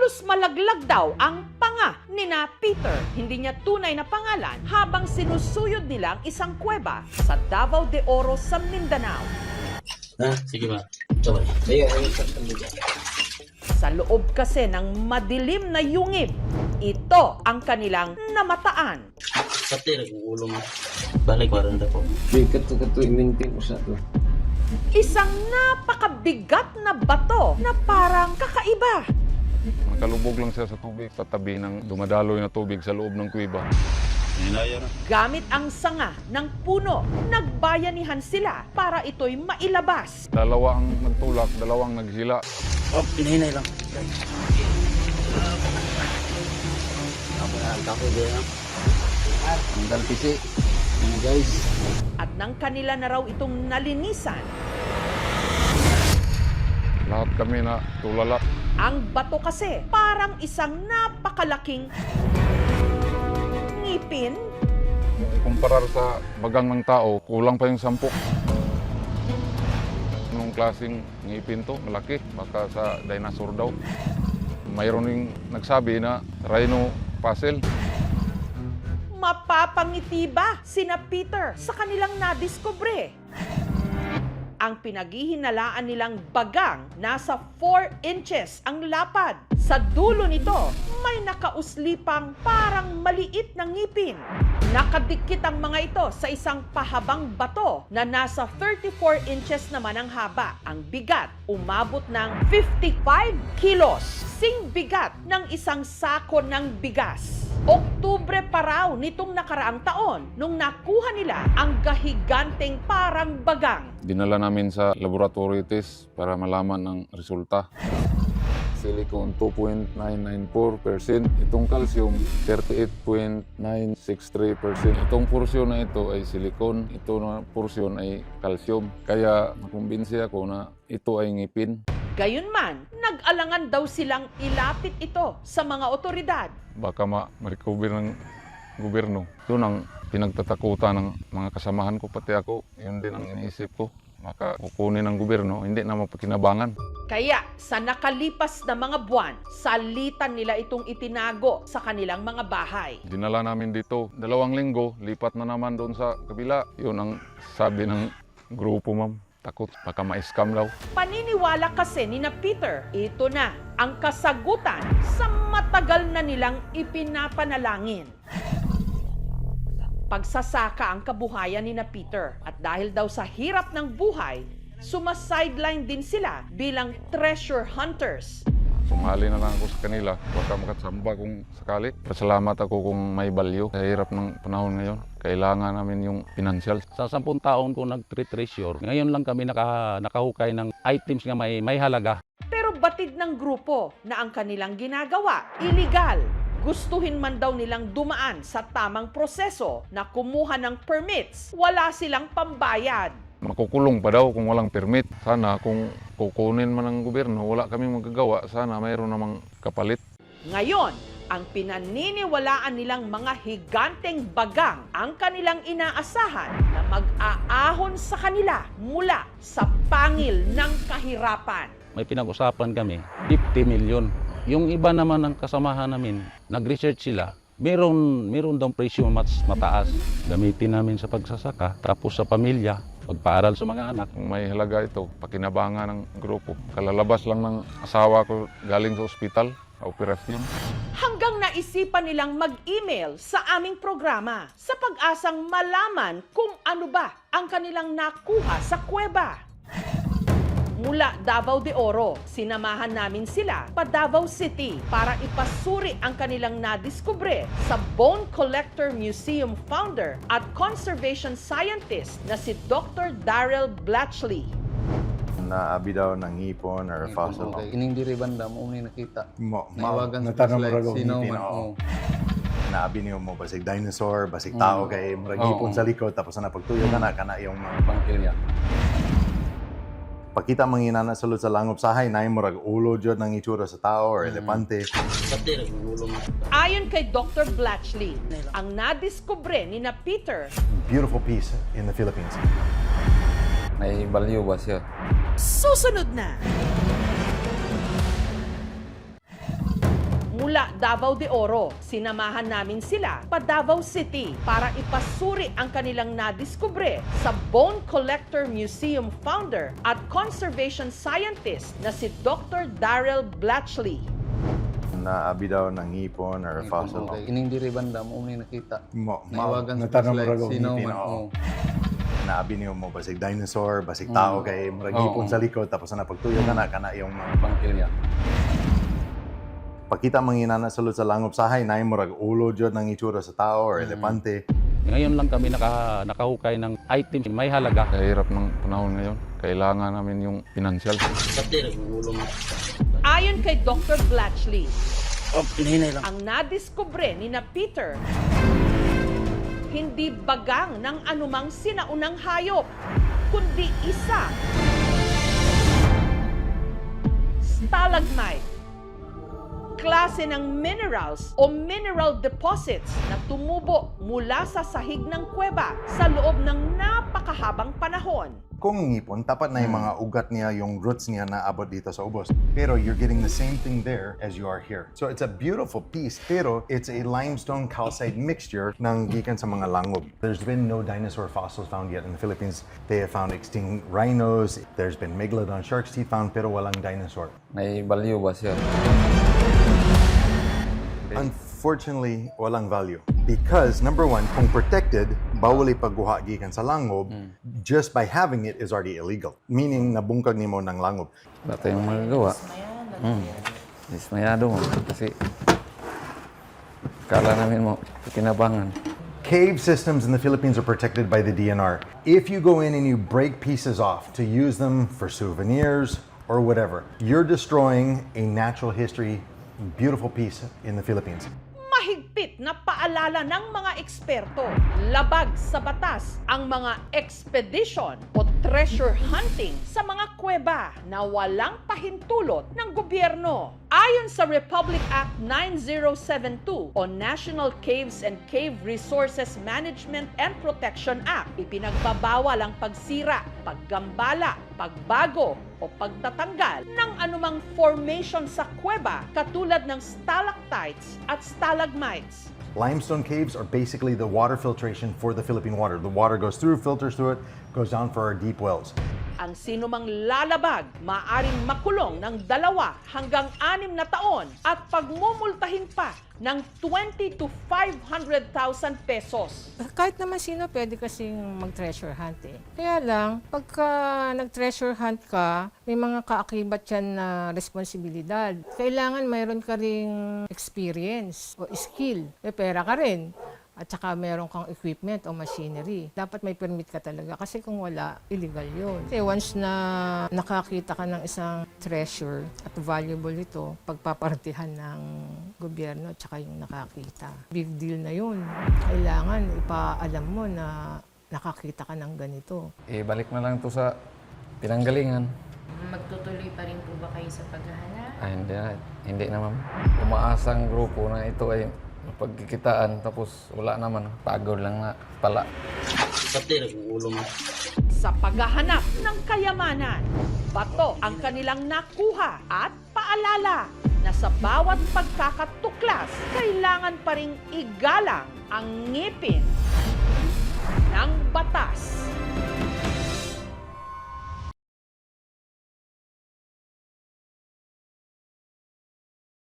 Halos malaglag daw ang panga ni na Peter, hindi niya tunay na pangalan, habang sinusuyod nilang isang kuweba sa Davao de Oro sa Mindanao. Sige ba? Coba. Ayo. Sa loob kasi ng madilim na yungib, ito ang kanilang namataan. Pati rin ang ulo mo. Balik waranda po. Kato iminti ko sa to. Isang napakabigat na bato na parang kakaiba. Nakalubog lang siya sa tubig, patabi ng dumadaloy na tubig sa loob ng kuweba. Gamit ang sanga ng puno, nagbayanihan sila para ito'y mailabas. Dalawa ang nagtulak, dalawang naghila. Oh, hinahinay lang. Ako din. Ang dalpisi. Guys. At nang kanila na raw itong nalinisan, Lahat kami na tulala. ang bato kasi parang isang napakalaking ngipin. Kumparar sa bagang ng tao, kulang pa yung 10. Anong klaseng ngipin to? Malaki. Baka sa dinosaur daw. Mayroon yung nagsabi na rhino fossil. Mapapangiti ba sina Peter sa kanilang nadiskubre? Ang pinaghihinalaan nilang bagang nasa 4 inches ang lapad. Sa dulo nito, may nakauslipang parang maliit na ngipin. Nakadikit ang mga ito sa isang pahabang bato na nasa 34 inches naman ang haba. Ang bigat umabot ng 55 kilos. Sing bigat ng isang sako ng bigas. Oktubre pa raw nitong nakaraang taon nung nakuha nila ang gahiganteng parang bagang. Dinala namin sa laboratory test para malaman ng resulta. Silicon 2.994%, itong calcium 38.963%. Itong porsyon na ito ay silicon, ito na porsyon ay calcium. Kaya nakumbinsi ako na ito ay ngipin. Gayunman, nag-alangan daw silang ilapit ito sa mga otoridad. Baka ma-recover ng gobyerno. Yun ang pinagtatakutan ng mga kasamahan ko, pati ako. Yun din ang iniisip ko. Maka kukunin ng gobyerno, hindi na mapakinabangan. Kaya sa nakalipas na mga buwan, salitan nila itong itinago sa kanilang mga bahay. Dinala namin dito, 2 linggo, lipat na naman doon sa kabila. Yun ang sabi ng grupo, ma'am. Takot, baka ma-scam daw. Paniniwala kasi ni na Peter, ito na ang kasagutan sa matagal na nilang ipinapanalangin. Pagsasaka ang kabuhayan ni na Peter at dahil daw sa hirap ng buhay, sumasideline din sila bilang treasure hunters. Sumali na lang ako sa kanila, baka makatsamba kung sakali. Pasalamat ako kung may value. Sa hirap ng panahon ngayon, kailangan namin yung financial. Sa 10 taon ko nag-treasure, ngayon lang kami nakahukay ng items nga may halaga. Pero batid ng grupo na ang kanilang ginagawa, illegal. Gustuhin man daw nilang dumaan sa tamang proseso na kumuha ng permits, wala silang pambayad. Makukulong pa daw kung walang permit. Sana kung kukunin man ng gobyerno, wala kaming magagawa. Sana mayroon namang kapalit. Ngayon, ang pinaniniwalaan nilang mga higanteng bagang ang kanilang inaasahan na mag-aahon sa kanila mula sa pangil ng kahirapan. May pinag-usapan kami, 50 million. Yung iba naman ng kasamahan namin, nag-research sila. Meron daw presyo mas mataas. Gamitin namin sa pagsasaka, tapos sa pamilya, pagpaaral sa mga anak. Kung may halaga ito, pakinabangan ng grupo. Kalalabas lang ng asawa ko galing sa ospital, operasyon. Hanggang naisipan nilang mag-email sa aming programa sa pag-asang malaman kung ano ba ang kanilang nakuha sa kuweba. Mula Davao de Oro, sinamahan namin sila pa Davao City para ipasuri ang kanilang nadiskubre sa Bone Collector Museum founder at conservation scientist na si Dr. Darrell Blatchley. Naabi daw ng ngipon or fossil. Okay. Ining diri banda mo ni nakita. Nawagan Nawagan sa flashlight, sino man. Naabi niyo mo basig dinosaur, basig tao kay murag ngipon sa likod tapos na pagtuyo na kana yung Pangkilya. pakita manginana sulod sa langop sahay na murag ulo jud ng itsura sa tao or elepante. Pati rin ang ulo mo. Ayon kay Dr. Blatchley, ang nadiskubre ni na Peter, Beautiful piece in the Philippines. May value ba siya? susunod na. Davao de Oro. Sinamahan namin sila pa Davao City para ipasuri ang kanilang nadiskubre sa Bone Collector Museum founder at conservation scientist na si Dr. Daryl Blatchley. Naabi daw ng ngipon or fossil. Okay. Ining diri banda mo ni nakita. Naiwagan Natanong mo rago sino ngipin, man. oo. Naabi niyo mo basig dinosaur, basig tao kay murag ngipon sa likod tapos na pagtuyo kana yung mga Bangkilya. pakita manginana sulod sa langop sahay na murag ulo jud ng itsura sa tao or elepante. Ngayon lang kami nakahukay ng item may halaga. Sa hirap ng panahon ngayon, kailangan namin yung financial. Pati nagugulong. Ayon kay Dr. Blatchley, Oh, hinay lang. ang nadiskubre ni na Peter hindi bagang ng anumang sinaunang hayop, kundi isa stalagmite, klase ng minerals o mineral deposits na tumubo mula sa sahig ng kuweba sa loob ng napakahabang panahon. Kung ngipon, tapat na yung mga ugat niya, yung roots niya na abot dito sa ubos. Pero you're getting the same thing there as you are here. So it's a beautiful piece, pero it's a limestone calcite mixture ng gikan sa mga langob. There's been no dinosaur fossils found yet in the Philippines. They have found extinct rhinos. There's been megalodon shark's teeth found, pero walang dinosaur. May value ba siya? Unfortunately, walang value. Because, number one, kung protected, bawal ipagguha gikan sa langob, just by having it is already illegal. Meaning, nabungkag nimo ng langob. Wala tayong magagawa. Dismayado mo. Kasi kala namin mo, kinabangan. Cave systems in the Philippines are protected by the DNR. If you go in and you break pieces off to use them for souvenirs or whatever, you're destroying a natural history, beautiful piece in the Philippines. Mahigpit na paalala ng mga eksperto, labag sa batas ang mga expedition o treasure hunting sa mga kuweba na walang pahintulot ng gobyerno. Ayon sa Republic Act 9072 o National Caves and Cave Resources Management and Protection Act, ipinagbabawal ang pagsira, paggambala, pagbago o pagtatanggal ng anumang formation sa kuweba katulad ng stalactites at stalagmites. Limestone caves are basically the water filtration for the Philippine water. The water goes through, filters through it, goes down for our deep wells. Ang sinumang lalabag maaring makulong ng 2 hanggang 6 na taon at pagmumultahin pa ng 20 to 500,000 pesos. Kahit naman sino pwede kasing mag-treasure hunt eh. Kaya lang, pagka nag-treasure hunt ka, may mga kaakibat yan na responsibilidad. Kailangan mayroon ka ring experience o skill. May pera ka rin. At saka meron kang equipment o machinery. Dapat may permit ka talaga kasi kung wala, illegal yun. Kasi once na nakakita ka ng isang treasure at valuable ito, pagpapartihan ng gobyerno at saka yung nakakita. Big deal na yun. Kailangan ipaalam mo na nakakita ka ng ganito. Balik na lang to sa pinanggalingan. Magtutuloy pa rin po ba kayo sa paghahanap? Hindi na ma'am. Umaasang grupo na ito ay pagkikitaan tapos wala naman. Pagod lang na pala. Pati nagugulong. Sa paghahanap ng kayamanan, bato ang kanilang nakuha at paalala na sa bawat pagkakatuklas, kailangan pa ring igalang ang ngipin ng batas.